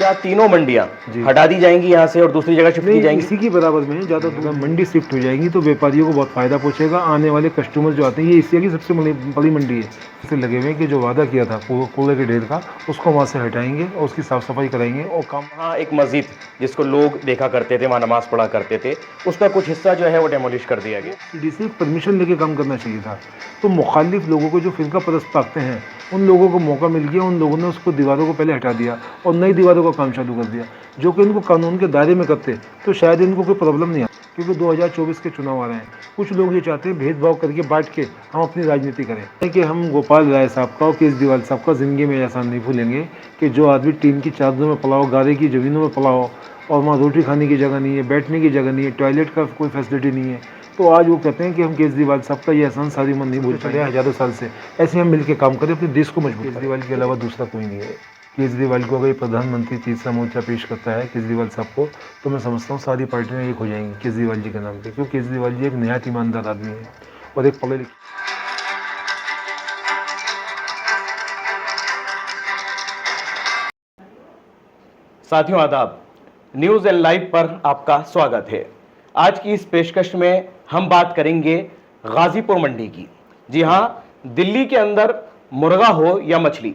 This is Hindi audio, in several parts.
क्या तीनों मंडियां जी। हटा दी जाएंगी यहाँ से और दूसरी जगह शिफ्ट की नहीं, जाएंगी? इसी की बराबर में ज़्यादा दूर मंडी शिफ्ट हो जाएंगी तो व्यापारियों को बहुत फ़ायदा पहुंचेगा। आने वाले कस्टमर जो आते हैं, ये एशिया की सबसे बड़ी मंडी है। इससे लगे हुए हैं कि जो वादा किया था कूड़े के ढेर का, उसको वहाँ से हटाएंगे और उसकी साफ़ सफाई कराएंगे और काम। हाँ, एक मस्जिद जिसको लोग देखा करते थे, वहाँ नमाज पढ़ा करते थे, उसका कुछ हिस्सा जो है वो डेमोलिश कर दिया गया। सीडी से परमिशन लेके काम करना चाहिए था। तो मुखालिफ लोगों को जो फिरका परस्त ताकते हैं, उन लोगों को मौका मिल गया, उन लोगों ने उसको दीवारों को पहले हटा दिया और नई दीवारों का काम चालू कर दिया, जो कि इनको कानून के दायरे में करते तो शायद इनको कोई प्रॉब्लम नहीं आती। क्योंकि 2024 के चुनाव आ रहे हैं, कुछ लोग ये चाहते हैं भेदभाव करके बांट के हम अपनी राजनीति करें। कि हम गोपाल राय साहब का और केजरीवाल साहब का ज़िंदगी में ऐसा नहीं भूलेंगे कि जो आदमी टीन की चादरों में पला हो, गारे की ज़मीनों में पला हो और वहाँ रोटी खाने की जगह नहीं है, बैठने की जगह नहीं है, टॉयलेट का कोई फैसिलिटी नहीं है, तो आज वो कहते हैं कि हम केजरीवाल साहब का ये एहसान सारी उम्र नहीं भूल चले हज़ारों साल से। ऐसे हम मिलकर काम करें, अपने देश को मजबूत। केजरीवाल के अलावा दूसरा कोई नहीं है। केजरीवाल को अगर प्रधानमंत्री तीसरा मोर्चा पेश करता है केजरीवाल साहब को, तो मैं समझता हूँ सारी पार्टियाँ एक हो जाएंगी केजरीवाल जी के नाम पे, क्योंकि केजरीवाल जी एक निहायत ईमानदार आदमी है और एक पढ़े लिखे। साथियों आदाब, न्यूज़ एंड लाइव पर आपका स्वागत है। आज की इस पेशकश में हम बात करेंगे गाजीपुर मंडी की। जी हाँ, दिल्ली के अंदर मुर्गा हो या मछली,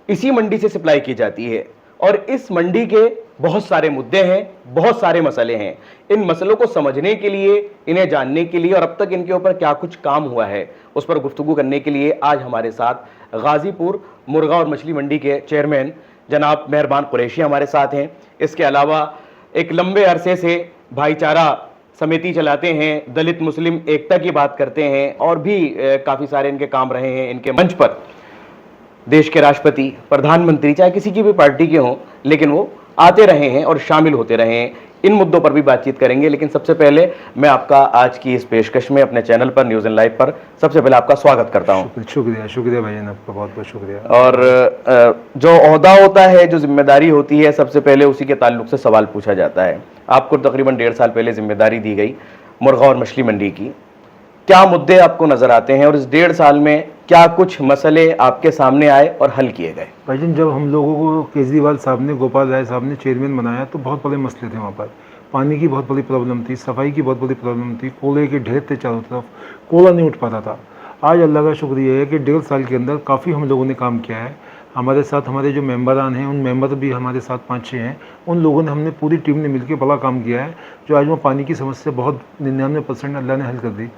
इसी मंडी से सप्लाई की जाती है और इस मंडी के बहुत सारे मुद्दे हैं, बहुत सारे मसले हैं। इन मसलों को समझने के लिए, इन्हें जानने के लिए और अब तक इनके ऊपर क्या कुछ काम हुआ है, उस पर गुफ्तगू करने के लिए आज हमारे साथ गाजीपुर मुर्गा और मछली मंडी के चेयरमैन जनाब मेहरबान कुरैशी हमारे साथ हैं। इसके अलावा एक लंबे अरसे से भाईचारा समिति चलाते हैं, दलित मुस्लिम एकता की बात करते हैं और भी काफ़ी सारे इनके काम रहे हैं। इनके मंच पर देश के राष्ट्रपति, प्रधानमंत्री, चाहे किसी की भी पार्टी के हों, लेकिन वो आते रहे हैं और शामिल होते रहे हैं। इन मुद्दों पर भी बातचीत करेंगे, लेकिन सबसे पहले मैं आपका आज की इस पेशकश में अपने चैनल पर न्यूज़ एंड लाइव पर सबसे पहले आपका स्वागत करता हूं। शुक्रिया भाईजान, आपका बहुत बहुत शुक्रिया। और जो ओहदा होता है, जो जिम्मेदारी होती है, सबसे पहले उसी के ताल्लुक से सवाल पूछा जाता है। आपको तकरीबन 1.5 साल पहले जिम्मेदारी दी गई मुर्गा और मछली मंडी की, क्या मुद्दे आपको नजर आते हैं और इस 1.5 साल में क्या कुछ मसले आपके सामने आए और हल किए गए? भाईजान, जब हम लोगों को केजरीवाल साहब ने, गोपाल राय साहब ने चेयरमैन बनाया तो बहुत बड़े मसले थे वहाँ पर। पानी की बहुत बड़ी प्रॉब्लम थी, सफाई की बहुत बड़ी प्रॉब्लम थी, कोयले के ढेर थे चारों तरफ, कोयला नहीं उठ पाता था। आज अल्लाह का शुक्रिया है कि 1.5 साल के अंदर काफ़ी हम लोगों ने काम किया है। हमारे साथ हमारे जो मेंबरान हैं, उन मेंबर भी हमारे साथ 5-6 हैं, उन लोगों ने, हमने पूरी टीम ने मिलकर बड़ा काम किया है, जो आज वो पानी की समस्या बहुत 99% अल्लाह ने हल कर दी।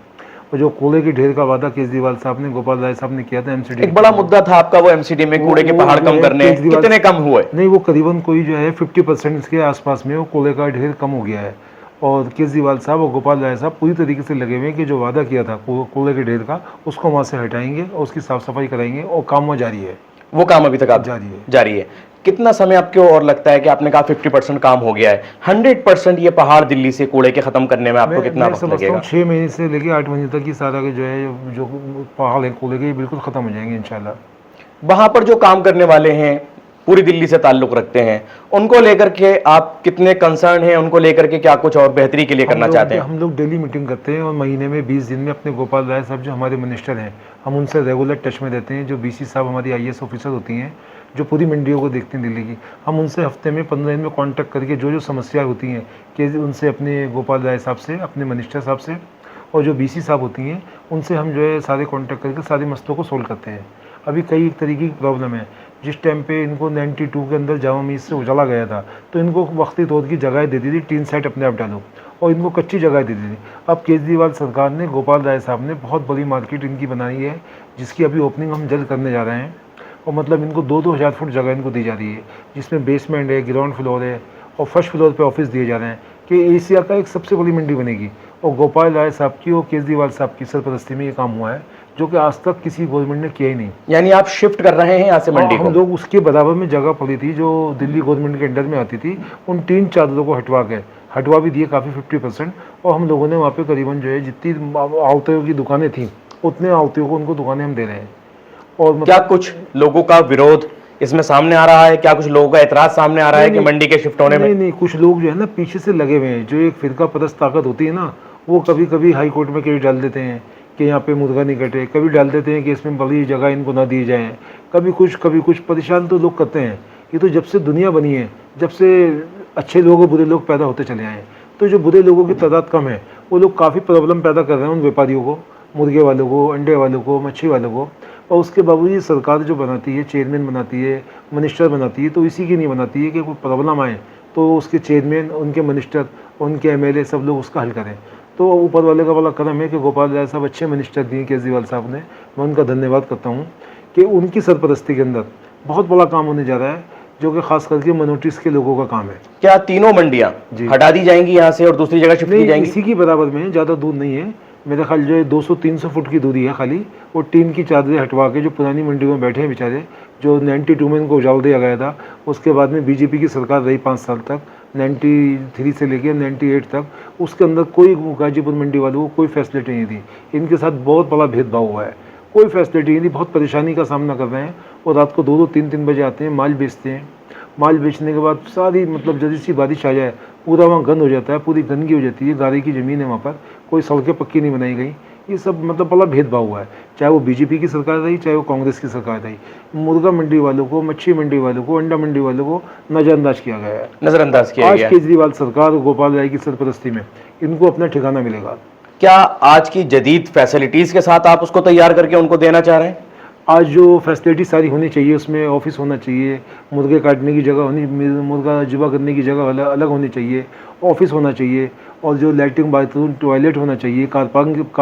और जो कूड़े के ढेर का वादा केजरीवाल साहब ने, गोपाल राय साहब ने किया था एमसीडी, एक बड़ा मुद्दा था आपका वो एमसीडी में कूड़े के पहाड़ कम करने, कितने कम हुए? नहीं, वो करीबन कोई जो है 50% के आसपास में वो कूड़े का ढेर कम हो गया है। और केजरीवाल साहब और गोपाल राय साहब पूरी तरीके से लगे हुए हैं कि जो वादा किया था कूड़े के ढेर का, उसको वहाँ से हटाएंगे और उसकी साफ सफाई कराएंगे और काम वहाँ जारी है। वो काम अभी तक आप जारी है। कितना समय आपको और लगता है कि आपने कहा 50% काम हो गया है, 100% ये पहाड़ दिल्ली से कूड़े के खत्म करने में आपको कितना वक्त लगेगा? 6 महीने से लेकर 8 महीने तक ये सारा जो है, जो पहाड़ है कूड़े के, ये बिल्कुल खत्म हो जाएंगे इंशाल्लाह। वहां पर जो काम करने वाले हैं, पूरी दिल्ली से ताल्लुक रखते हैं, उनको लेकर के आप कितने कंसर्न हैं? उनको लेकर के क्या कुछ और बेहतरी के लिए करना चाहते हैं? हम लोग डेली मीटिंग करते हैं और महीने में 20 दिन में अपने गोपाल राय साहब जो हमारे मिनिस्टर हैं, हम उनसे रेगुलर टच में रहते हैं। जो बीसी साहब हमारी IAS ऑफिसर होती हैं, जो पूरी मंडियों को देखते हैं दिल्ली की, हम उनसे हफ्ते में 15 दिन में कांटेक्ट करके जो जो समस्याएं होती हैं कि उनसे, अपने गोपाल राय साहब से, अपने मिनिस्टर साहब से और जो BC साहब होती हैं, उनसे हम जो है सारे कांटेक्ट करके सारे मसलों को सोल्व करते हैं। अभी कई तरीके की प्रॉब्लम है। जिस टाइम पे इनको 92 के अंदर जामा मस्जिद से उजाला गया था, तो इनको वक्ती तौर की जगह देती थी, 3 साइड अपने आप डालो, और इनको कच्ची जगह देती थी। अब केजरीवाल सरकार ने, गोपाल राय साहब ने बहुत बड़ी मार्केट इनकी बनाई है, जिसकी अभी ओपनिंग हम जल्द करने जा रहे हैं। और मतलब इनको 2-2 हज़ार फुट जगह इनको दी जा रही है, जिसमें बेसमेंट है, ग्राउंड फ्लोर है और फर्स्ट फ्लोर पे ऑफिस दिए जा रहे हैं, कि एशिया का एक सबसे बड़ी मंडी बनेगी। और गोपाल राय साहब की और केजरीवाल साहब की सरपरस्ती में ये काम हुआ है, जो कि आज तक किसी गवर्नमेंट ने किया ही नहीं। यानी आप शिफ्ट कर रहे हैं यहाँ से मंडी को? हम लोग उसके बराबर में जगह पड़ी थी जो दिल्ली गवर्नमेंट के अंडर में आती थी, उन 3 चादरों को हटवा भी दिए काफ़ी 50%। और हम लोगों ने वहाँ पे करीबन जो है जितनी आवतियों की दुकानें थी, उतने आवतियों को उनको दुकानें हम दे रहे हैं। और क्या कुछ लोगों का विरोध इसमें सामने आ रहा है? क्या कुछ लोगों का एतराज सामने आ रहा है कि मंडी के शिफ्ट होने में? नहीं, कुछ लोग जो है ना पीछे से लगे हुए हैं। जो एक फिरका परस्त ताकत होती है ना, वो कभी कभी हाई कोर्ट में केस डाल देते हैं कि यहाँ पे मुर्गा नहीं कटे, कभी डाल देते हैं कि इसमें बड़ी जगह इनको ना दी जाए, कभी कुछ परेशान तो लोग करते हैं। ये तो जब से दुनिया बनी है, जब से अच्छे लोग और बुरे लोग पैदा होते चले आए हैं, तो जो बुरे लोगों की तादाद कम है, वो लोग काफ़ी प्रॉब्लम पैदा कर रहे हैं उन व्यापारियों को, मुर्गे वालों को, अंडे वालों को, मच्छी वालों को। और उसके बावजूद सरकार जो बनाती है, चेयरमैन बनाती है, मिनिस्टर बनाती है, तो इसी की नहीं बनाती है कि कोई प्रॉब्लम आए तो उसके चेयरमैन, उनके मिनिस्टर, उनके एमएलए सब लोग उसका हल करें। तो ऊपर वाले का बड़ा करम है कि गोपाल राय साहब अच्छे मिनिस्टर दिए केजरीवाल साहब ने, मैं उनका धन्यवाद करता हूँ कि उनकी सरपरस्ती के अंदर बहुत बड़ा काम होने जा रहा है, जो कि खास करके मिनोरिटीज के लोगों का काम है। क्या तीनों मंडियां हटा दी जाएंगी यहाँ से और दूसरी जगह शिफ्ट की जाएंगी? इसी की बराबर में है, ज़्यादा दूर नहीं है। मेरा ख्याल जो है 200-300 फुट की दूरी है खाली। वो टीन की चादरें हटवा के जो पुरानी मंडियों में बैठे हैं बेचारे, जो 92 में इनको उजाड़ दिया गया था, उसके बाद में बीजेपी की सरकार रही 5 साल तक, 93 से लेकर 98 तक, उसके अंदर कोई गाजीपुर मंडी वालों को कोई फैसिलिटी नहीं थी। इनके साथ बहुत बड़ा भेदभाव हुआ है, कोई फैसिलिटी नहीं थी, बहुत परेशानी का सामना कर रहे हैं। और रात को 2-2, 3-3 बजे आते हैं, माल बेचते हैं। माल बेचने के बाद सारी मतलब जल्दी सी बारिश आ जाए, पूरा वहाँ गंद हो जाता है, पूरी गंदगी हो जाती है। गारे की ज़मीन है वहाँ पर, कोई सड़कें पक्की नहीं बनाई गई। ये सब मतलब बड़ा भेदभाव हुआ है, चाहे वो बीजेपी की सरकार रही, चाहे वो कांग्रेस की सरकार रही। मुर्गा मंडी वालों को, मच्छी मंडी वालों को, अंडा मंडी वालों को नज़रअंदाज किया गया है। नजरअंदाज किया गया। आज केजरीवाल सरकार और गोपाल राय की सरपरस्ती में इनको अपना ठिकाना मिलेगा। क्या आज की जदीद फैसिलिटीज के साथ आप उसको तैयार करके उनको देना चाह रहे हैं? आज जो फैसिलिटी सारी होनी चाहिए, उसमें ऑफिस होना चाहिए, मुर्गे काटने की जगह होनी, मुर्गा ज़िबा करने की जगह अलग होनी चाहिए, ऑफिस होना चाहिए, और जो लैट्रिन बाथरूम टॉयलेट होना चाहिए, कार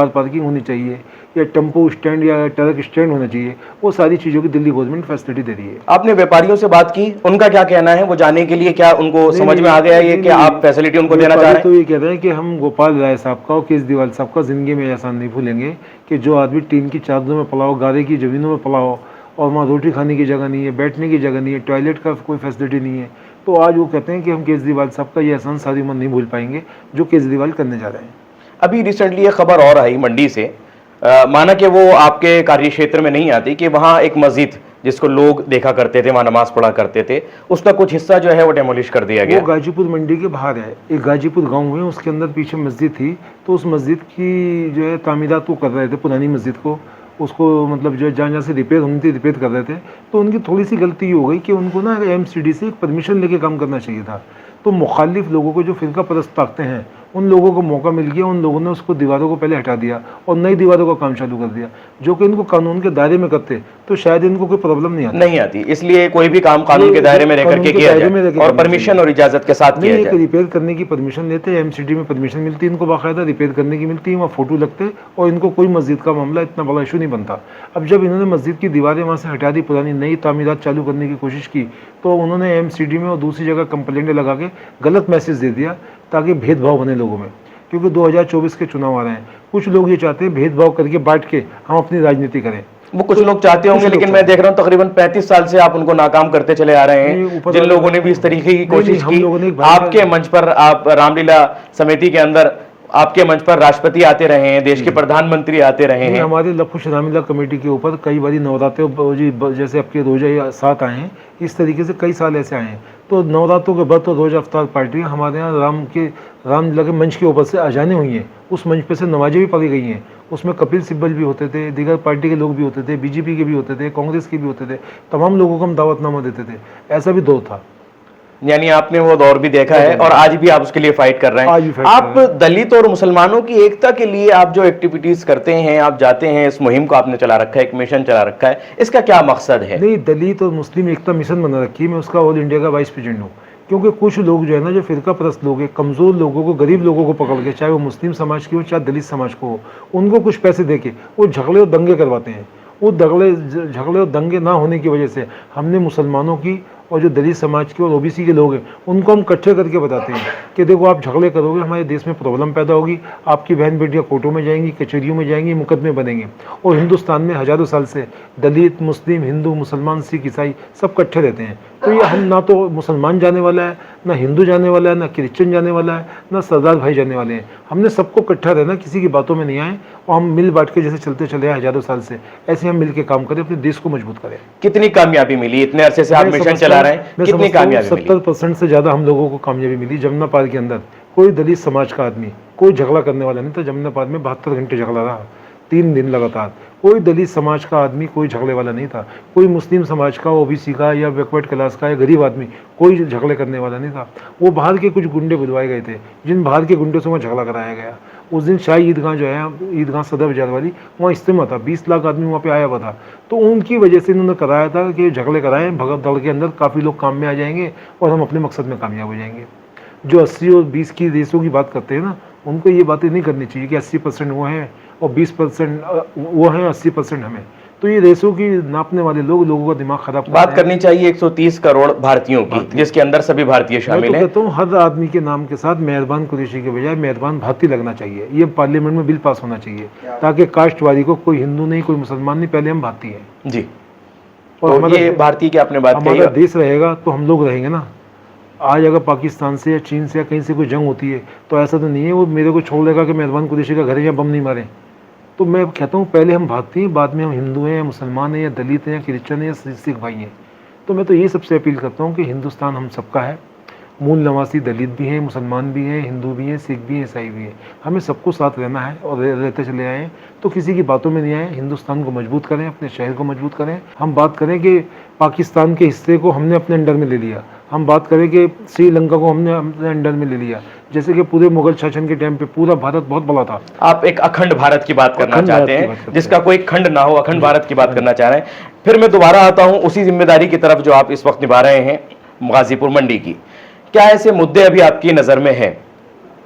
पार्किंग होनी चाहिए, या टेम्पो स्टैंड या ट्रक स्टैंड होना चाहिए। वो सारी चीज़ों की दिल्ली गवर्नमेंट फैसिलिटी दे रही है। आपने व्यापारियों से बात की, उनका क्या कहना है वो जाने के लिए? क्या उनको समझ में आ गया ये कि आप फैसिलिटी उनको देना चाह रहे हैं? तो ये कह रहे हैं कि हम गोपाल राय साहब का और केजरीवाल साहब का जिंदगी में ऐसा नहीं भूलेंगे कि जो आदमी टीन की चादरों में पला हो, गारे की ज़मीनों में पला हो, और वहाँ रोटी खाने की जगह नहीं है, बैठने की जगह नहीं है, टॉयलेट का कोई फैसिलिटी नहीं है, तो आज वो कहते हैं कि हम केजरीवाल साहब का ये एहसान सारी उम्र नहीं भूल पाएंगे जो केजरीवाल करने जा रहे हैं। अभी रिसेंटली ये खबर और आई मंडी से, माना कि वो आपके कार्य क्षेत्र में नहीं आती, कि वहाँ एक मस्जिद जिसको लोग देखा करते थे, वहाँ नमाज पढ़ा करते थे, उसका कुछ हिस्सा जो है वो डेमोलिश कर दिया गया। वो गाजीपुर मंडी के बाहर है, एक गाजीपुर गांव है, उसके अंदर पीछे मस्जिद थी, तो उस मस्जिद की जो है तामीरात वो कर रहे थे, पुरानी मस्जिद को, उसको मतलब जो जहाँ से रिपेयर होनी थी रिपेयर कर रहे थे। तो उनकी थोड़ी सी गलती हो गई कि उनको ना एमसीडी से एक परमिशन लेके काम करना चाहिए था। तो मुखालिफ लोगों को जो फिरका परस्त ताकते हैं, उन लोगों को मौका मिल गया, उन लोगों ने उसको दीवारों को पहले हटा दिया और नई दीवारों का काम चालू कर दिया, जो कि इनको कानून के दायरे में करते तो शायद इनको कोई प्रॉब्लम नहीं आती। इसलिए कोई भी काम कानून के दायरे में रह करके किया जाए और परमिशन और इजाजत के साथ किया जाए। रिपेयर करने की परमिशन लेते हैं, एमसीडी में परमिशन मिलती है इनको, बाकायदा रिपेयर करने की मिलती है, वहाँ फोटो लगते, और इनको कोई मस्जिद का मामला इतना बड़ा इशू नहीं बनता। अब जब इन्होंने मस्जिद की दीवारें वहाँ से हटा दी, पुरानी नई तामीरात चालू करने की कोशिश की, तो उन्होंने एमसीडी में और दूसरी जगह कंप्लेंट लगा के गलत मैसेज दे दिया ताकि भेदभाव बने लोगों में। क्योंकि 2024 के चुनाव आ रहे हैं, कुछ लोग ये चाहते हैं भेदभाव करके बांट के हम अपनी राजनीति करें। वो कुछ लोग चाहते होंगे, लेकिन मैं देख रहा हूँ तकरीबन 35 साल से आप उनको नाकाम करते चले आ रहे हैं। जिन लोगों ने भी इस तरीके की कोशिश की, आपके मंच पर, आप रामलीला समिति के अंदर आपके मंच पर राष्ट्रपति आते रहे हैं, देश के प्रधानमंत्री आते रहे हैं। हमारे लखुश रामलीला कमेटी के ऊपर कई बारी नवरात्रे जी, जैसे आपके रोजा 7 आए हैं, इस तरीके से कई साल ऐसे आए हैं। तो नवरात्रों के बाद तो रोजा अफ्तार पार्टी हमारे यहाँ रामलीला के मंच के ऊपर से अजानें हुई हैं, उस मंच पे से नमाजें भी पढ़ी गई हैं। उसमें कपिल सिब्बल भी होते थे, दीगर पार्टी के लोग भी होते थे, बीजेपी के भी होते थे, कांग्रेस के भी होते थे, तमाम लोगों को हम दावतनामा देते थे। ऐसा भी दौर था। यानी आपने वो दौर भी देखा है और आज भी आप उसके लिए फाइट कर रहे हैं। आप दलित और मुसलमानों की एकता के लिए आप जो एक्टिविटीज करते हैं, आप जाते हैं, इस मुहिम को आपने चला रखा है, एक मिशन चला रखा है, इसका क्या मकसद है? नहीं, दलित और मुस्लिम एकता मिशन बना रखी है, मैं उसका ऑल इंडिया का वाइस प्रेसिडेंट हूँ। क्योंकि कुछ लोग जो है ना, जो फिरका परस्त लोग हैं, कमज़ोर लोगों को, गरीब लोगों को पकड़ के, चाहे वो मुस्लिम समाज की हो चाहे दलित समाज को हो, उनको कुछ पैसे दे के वो झगड़े और दंगे करवाते हैं। वो झगड़े और दंगे ना होने की वजह से हमने मुसलमानों की और जो दलित समाज के और ओबीसी के लोग हैं, उनको हम इकट्ठे करके बताते हैं कि देखो, आप झगड़े करोगे हमारे देश में प्रॉब्लम पैदा होगी, आपकी बहन बेटियां कोर्टों में जाएंगी, कचहरियों में जाएंगी, मुकदमे बनेंगे। और हिंदुस्तान में हज़ारों साल से दलित, मुस्लिम, हिंदू, मुसलमान, सिख, ईसाई सब इकट्ठे रहते हैं। तो ये हम ना तो मुसलमान जाने वाला है, ना हिंदू जाने वाला है, ना क्रिश्चियन जाने वाला है, ना सरदार भाई जाने वाले हैं। हमने सबको इकट्ठा रहना, किसी की बातों में नहीं आए, और हम मिल बांट के जैसे चलते चले आए हज़ारों साल से, ऐसे हम मिल के काम करें, अपने देश को मजबूत करें। कितनी कामयाबी मिली? इतने अरसे से आप मिशन चला रहे हैं, कितनी कामयाबी मिली? 70% से ज़्यादा हम लोगों को कामयाबी मिली। जमुना पार के अंदर कोई दलित समाज का आदमी, कोई झगड़ा करने वाला नहीं था। जमुना पार में 72 घंटे झगड़ा रहा, 3 दिन लगातार। कोई दलित समाज का आदमी कोई झगड़े वाला नहीं था, कोई मुस्लिम समाज का, ओबीसी का या बैकवर्ड क्लास का या गरीब आदमी कोई झगड़े करने वाला नहीं था। वो बाहर के कुछ गुंडे बुलवाए गए थे, जिन बाहर के गुंडों से वहाँ झगड़ा कराया गया। उस दिन शाही ईदगाह जो है, ईदगाह सदर बाजार वाली, वहाँ इज्तिमा था, 20 लाख आदमी वहाँ पे आया हुआ था। तो उनकी वजह से इन्होंने कराया था कि झगड़े कराएं, भगत दौड़ के अंदर काफ़ी लोग काम में आ जाएंगे और हम अपने मकसद में कामयाब हो जाएंगे। जो 80 और 20 की रेसों की बात करते हैं ना, उनको ये बातें नहीं करनी चाहिए कि 80% वो हैं और 20% वो हैं, 80% हमें। तो ये रेसों की नापने वाले लोगों का दिमाग खराब करते बात हैं। करनी चाहिए 130 करोड़ भारतीयों की, जिसके अंदर सभी भारतीय मैं शामिल तो हैं। कहता हूँ हर आदमी के नाम के साथ मेहरबान कुरैशी के बजाय मेहरबान भारतीय लगना चाहिए। ये पार्लियामेंट में बिल पास होना चाहिए ताकि कास्टवादी को कोई हिंदू नहीं, कोई मुसलमान नहीं, पहले हम भारतीय हैं। जी, और तो हमारा ये भारतीय की आपने बात कही। हमारा देश रहेगा तो हम लोग रहेंगे ना। आज अगर पाकिस्तान से या चीन से या कहीं से कोई जंग होती है तो ऐसा तो नहीं है वो मेरे को छोड़ देगा कि मेहरबान कुरैशी का घर है या बम नहीं मारे। तो मैं कहता हूँ पहले हम भारतीय हैं, बाद में हम हिंदू हैं या मुसलमान हैं या दलित हैं या क्रिश्चियन हैं या सिख भाई हैं। तो मैं तो ये सबसे अपील करता हूँ कि हिंदुस्तान हम सबका है। मूल निवासी दलित भी हैं, मुसलमान भी हैं, हिंदू भी हैं, सिख भी हैं, ईसाई भी हैं। हमें सबको साथ रहना है और रहते चले आए हैं। तो किसी की बातों में नहीं आए। हिंदुस्तान को मजबूत करें, अपने शहर को मजबूत करें। हम बात करें कि पाकिस्तान के हिस्से को हमने अपने अंडर में ले लिया, हम बात करें कि श्रीलंका को हमने अपने अंडर में ले लिया, जैसे कि पूरे मुगल शासन के टाइम पे पूरा भारत बहुत बड़ा था। आप एक अखंड भारत की बात करना अखंड चाहते भारत की बात हैं, करते जिसका कोई खंड ना हो, अखंड भारत की बात करना चाह रहे हैं। फिर मैं दोबारा आता हूं उसी जिम्मेदारी की तरफ जो आप इस वक्त निभा रहे हैं गाजीपुर मंडी की। क्या ऐसे मुद्दे अभी आपकी नजर में हैं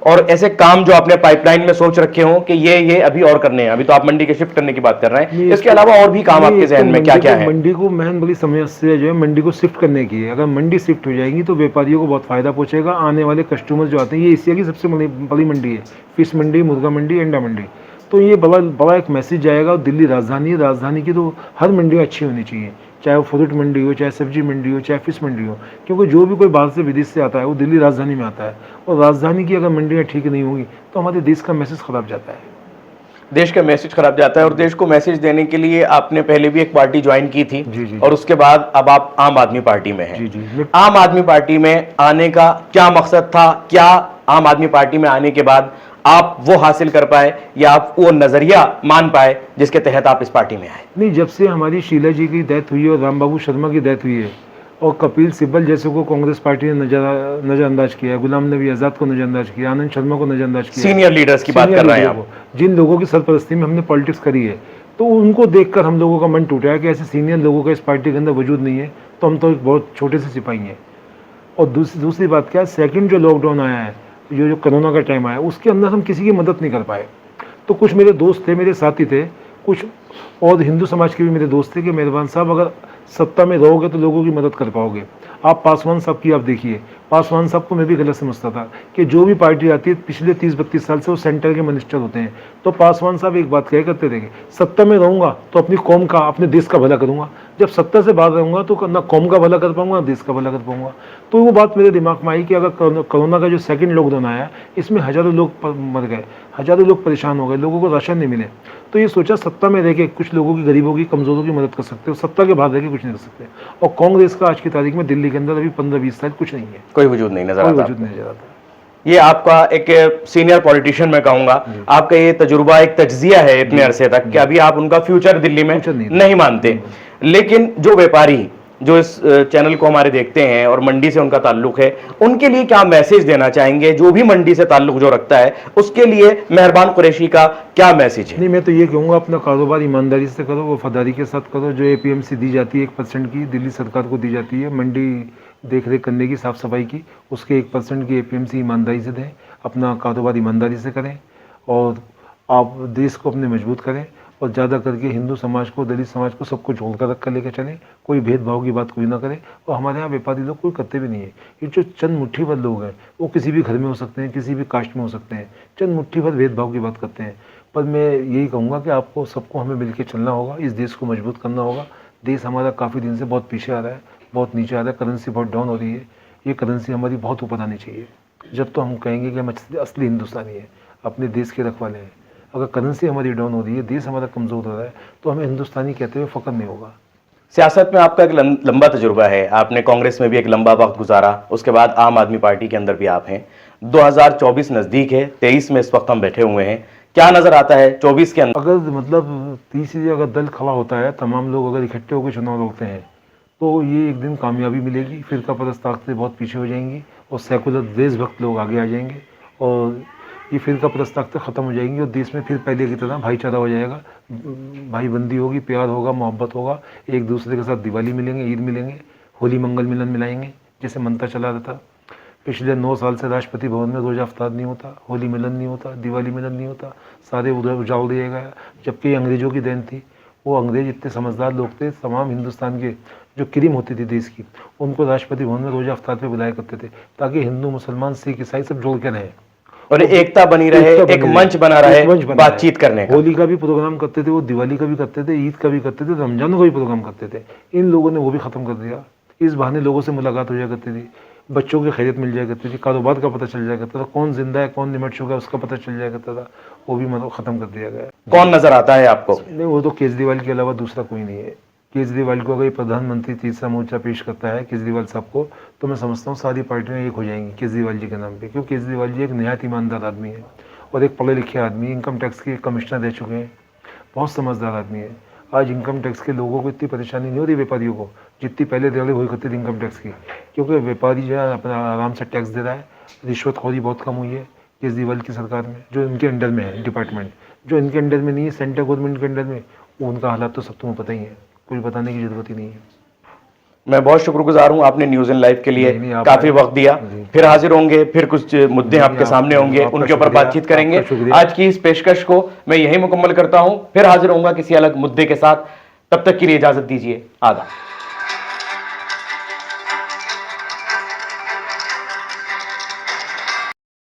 और ऐसे काम जो आपने पाइपलाइन में सोच रखे हो कि ये अभी और करने हैं? अभी तो आप मंडी के शिफ्ट करने की बात कर रहे हैं, इसके अलावा और भी काम आपके जहन में क्या क्या है? मंडी को मेन बड़ी समस्या जो है मंडी को शिफ्ट करने की है। अगर मंडी शिफ्ट हो जाएगी तो व्यापारियों को बहुत फायदा पहुंचेगा। आने वाले कस्टमर जो आते हैं, ये एशिया की सबसे बड़ी मंडी है, फिश मंडी, मुर्गा मंडी, अंडा मंडी। तो ये बड़ा एक मैसेज जाएगा। दिल्ली राजधानी है, राजधानी की तो हर मंडी अच्छी होनी चाहिए, चाहे वो फ्रूट मंडी हो, चाहे सब्जी मंडी हो, चाहे फिश मंडी हो। क्योंकि जो भी कोई बाहर से विदेश से आता है वो दिल्ली राजधानी में आता है, और राजधानी की अगर मंडियाँ ठीक नहीं होंगी तो हमारे देश का मैसेज खराब जाता है। देश का मैसेज खराब जाता है। और देश को मैसेज देने के लिए आपने पहले भी एक पार्टी ज्वाइन की थी, जी। और उसके बाद अब आप आम आदमी पार्टी में हैं। जी। आम आदमी पार्टी में आने का क्या मकसद था? क्या आम आदमी पार्टी में आने के बाद आप वो हासिल कर पाए या आप वो नजरिया मान पाए जिसके तहत आप इस पार्टी में आए? नहीं, जब से हमारी शीला जी की डेथ हुई है और रामबाबू शर्मा की डेथ हुई है और कपिल सिब्बल जैसे को कांग्रेस पार्टी ने नजरअंदाज किया, गुलाम नबी आज़ाद को नजरअंदाज किया, आनंद शर्मा को नजरअंदाज किया, सीनियर लीडर्स की बात कर रहे हैं आप, जिन लोगों की सरपरस्ती में हमने पॉलिटिक्स करी है, तो उनको देखकर हम लोगों का मन टूटा है कि ऐसे सीनियर लोगों का इस पार्टी के अंदर वजूद नहीं है, तो हम तो एक बहुत छोटे से सिपाही हैं। और दूसरी बात क्या है, सेकंड जो लॉकडाउन आया है, जो कोरोना का टाइम आया, उसके अंदर हम किसी की मदद नहीं कर पाए। तो कुछ मेरे दोस्त थे, मेरे साथी थे, कुछ और हिंदू समाज के भी मेरे दोस्त थे कि मेहरबान साहब अगर सत्ता में रहोगे तो लोगों की मदद कर पाओगे। आप पासवान साहब की आप देखिए, पासवान साहब को मैं भी गलत समझता था कि जो भी पार्टी आती है पिछले 30-32 साल से वो सेंटर के मिनिस्टर होते हैं। तो पासवान साहब एक बात कह करते थे कि सत्ता में रहूँगा तो अपनी कौम का, अपने देश का भला करूँगा, जब सत्ता से बाहर रहूँगा तो ना कौम का भला कर पाऊँगा ना देश का भला कर पाऊँगा। तो वो बात मेरे दिमाग में आई कि अगर कोरोना का जो सेकंड लॉकडाउन आया, इसमें हज़ारों लोग मर गए, हज़ारों लोग परेशान हो गए, लोगों को राशन नहीं मिले। तो ये सोचा सत्ता में रह के कुछ लोगों की, गरीबों की, कमज़ोरों की मदद कर सकते हो, सत्ता के बाहर रह के कुछ नहीं कर सकते। और कांग्रेस का आज की तारीख में दिल्ली के अंदर अभी 15-20 साल कुछ नहीं है, कोई वजूद नहीं नजर कोई आता। वजूद नहीं नजर आता। ये आपका एक सीनियर पॉलिटिशियन मैं कहूंगा, आपका ये तजुर्बा, एक तज्जिया है इतने अरसे तक कि अभी आप उनका फ्यूचर दिल्ली में नहीं मानते। लेकिन जो व्यापारी जो इस चैनल को हमारे देखते हैं और मंडी से उनका ताल्लुक है, उनके लिए क्या मैसेज देना चाहेंगे? जो भी मंडी से ताल्लुक जो रखता है उसके लिए मेहरबान कुरैशी का क्या मैसेज है? नहीं, मैं तो ये कहूँगा अपना कारोबार ईमानदारी से करो, वफादारी के साथ करो। जो APMC दी जाती है 1% की, दिल्ली सरकार को दी जाती है मंडी देख रेख करने की, साफ़ सफाई की, उसके 1% की APMC ईमानदारी से दें। अपना कारोबार ईमानदारी से करें और आप देश को अपने मजबूत करें, और ज़्यादा करके हिंदू समाज को, दलित समाज को, सबको जोड़ कर रख कर लेकर चलें। कोई भेदभाव की बात कोई ना करे। और हमारे यहाँ व्यापारी लोग कोई करते भी नहीं है। ये जो चंद मुट्ठी भर लोग हैं वो किसी भी घर में हो सकते हैं, किसी भी कास्ट में हो सकते हैं, चंद मुट्ठी भर भेदभाव की बात करते हैं। पर मैं यही कहूँगा कि आपको सबको हमें मिल के चलना होगा, इस देश को मजबूत करना होगा। देश हमारा काफ़ी दिन से बहुत पीछे आ रहा है, बहुत नीचे आ रहा है, करेंसी बहुत डाउन हो रही है। ये करेंसी हमारी बहुत ऊपर आनी चाहिए, जब तो हम कहेंगे कि हम असली हिंदुस्तानी है, अपने देश के रखवाले हैं। अगर करेंसी हमारी डाउन हो रही है, देश हमारा कमज़ोर हो रहा है, तो हमें हिंदुस्तानी कहते हुए फ़ख्र नहीं होगा। सियासत में आपका एक लंबा तजुर्बा है, आपने कांग्रेस में भी एक लंबा वक्त गुजारा, उसके बाद आम आदमी पार्टी के अंदर भी आप हैं। 2024 नज़दीक है, 23 में इस वक्त हम बैठे हुए हैं। क्या नजर आता है 24 के अंदर? अगर मतलब तीसरी अगर दल खड़ा होता है, तमाम लोग अगर इकट्ठे होकर चुनाव लड़ते हैं, तो ये एक दिन कामयाबी मिलेगी। फिरका परस्त ताकतें बहुत पीछे हो जाएंगी और सेकुलर देशभक्त लोग आगे आ जाएंगे और ये फिरका परस्त ताकतें ख़त्म हो जाएंगी और देश में फिर पहले की तरह भाईचारा हो जाएगा, भाईबंदी होगी, प्यार होगा, मोहब्बत होगा। एक दूसरे के साथ दिवाली मिलेंगे, ईद मिलेंगे, होली मंगल मिलन मिलाएंगे, जैसे मंत्र चला रहता। पिछले 9 साल से राष्ट्रपति भवन में रोज़ा अफ्तार नहीं होता, होली मिलन नहीं होता, दिवाली मिलन नहीं होता, सारे उधर उजाड़ दिया गया। जबकि ये अंग्रेज़ों की देन थी। वो अंग्रेज इतने समझदार लोग थे, तमाम हिंदुस्तान के जो क्रीम होती थी देश की, उनको राष्ट्रपति भवन में रोज़ा अफ्तार पे बुलाया करते थे, ताकि हिंदू मुसलमान सिख ईसाई सब जुड़ के रहें और एकता बनी रहे, एकता एक बनी मंच रहे, बना एक रहे मंच बना बातचीत रहे। करने का। होली का भी प्रोग्राम करते थे वो, दिवाली का भी करते थे, ईद का भी करते थे, रमजान का भी प्रोग्राम करते थे। इन लोगों ने वो भी ख़त्म कर दिया। इस बहाने लोगों से मुलाकात हो जाया करती थी, बच्चों की खैरियत मिल जाया करती थी, कारोबार का पता चल जाया करता था, कौन जिंदा है कौन निमट चुका है उसका पता चल जाया करता था। वो भी मतलब ख़त्म कर दिया गया। कौन नजर आता है आपको? नहीं, वो तो केजरीवाल के अलावा दूसरा कोई नहीं है। केजरीवाल को अगर प्रधानमंत्री तीसरा मोर्चा पेश करता है केजरीवाल साहब को, तो मैं समझता हूँ सारी पार्टियां एक हो जाएंगी केजरीवाल जी के नाम पे, क्योंकि केजरीवाल जी एक निहायत ईमानदार आदमी है और एक पढ़े लिखे आदमी, इनकम टैक्स के कमिश्नर रह चुके हैं, बहुत समझदार आदमी है। आज इनकम टैक्स के लोगों को इतनी परेशानी नहीं हो रही, व्यापारियों को, जितनी पहले दिवाली हुई करती थी इनकम टैक्स की, क्योंकि व्यापारी जो है अपना आराम से टैक्स दे रहा है। रिश्वतखोरी बहुत कम हुई है केजरीवाल की सरकार में, जो इनके अंडर में है डिपार्टमेंट, जो इनके अंडर में नहीं है सेंट्रल गवर्नमेंट के अंडर में, उनका हालात तो सब तुम्हें पता ही है, कुछ बताने की जरूरत ही नहीं है। मैं बहुत शुक्रगुजार हूं, आपने न्यूज़ एंड लाइव के लिए नहीं, आप काफी आए। वक्त दिया। जी। फिर हाजिर होंगे, फिर कुछ मुद्दे आपके सामने होंगे, आपका उनके ऊपर शुक्रिया, बातचीत करेंगे। आपका शुक्रिया। आज की इस पेशकश को मैं यही मुकम्मल करता हूं, फिर हाजिर होऊंगा किसी अलग मुद्दे के साथ। तब तक के लिए इजाजत दीजिए, आदाब।